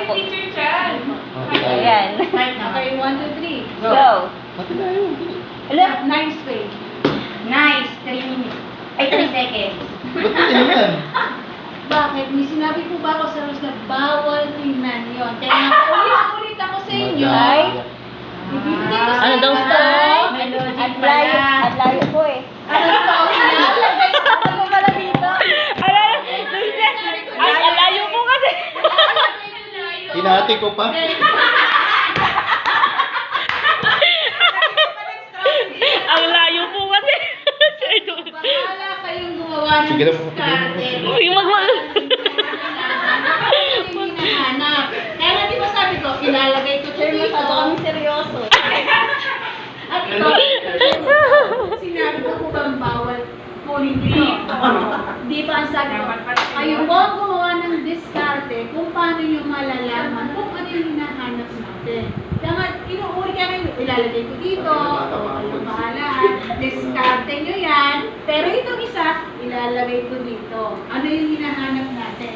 po. teacher dyan. Ayan. Okay, 1, 2, 3. Go. Pati tayo. Hello? Nice way. Nice. 3 minutes. Ay, 3 seconds. Ba't tingin yan? Bakit? May sinabi po ba ako sa rules na bawal tingnan yun? Kaya nakulit ako sa inyo. Ay. Ibibigay ko sa Ano daw inyo, sa? ay, At layo. At layo po eh. Ano to? Sinalagay ko ano pala dito? Ay, ang layo po kasi. Hinati ko pa. Ang layo po kasi. Bahala kayong gumawa ng Sige na po. diskarte. Sige, magmahal. Hinahanap. Kaya nga di ba sabi ko, ilalagay ko ito dito. seryoso. At ito, sinabi ko po bang bawal kunin dito. Di ba ang sabi ko, kayo po ang gumawa ng diskarte kung paano nyo malalaman kung ano yung hinahanap natin. Kaya nga, inuuri ka rin, ilalagay ko dito, o kayong bahala, diskarte nyo yan, pero itong isa, ilalagay ko dito. Ano yung hinahanap natin?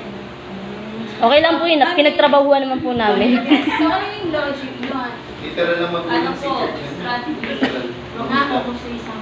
Okay lang po yun. Pinagtrabahuan naman po namin. So, ano yung logic yun? Literal na Ano mag-uling po, secret yan. strategy. Literal. Ako po sa isang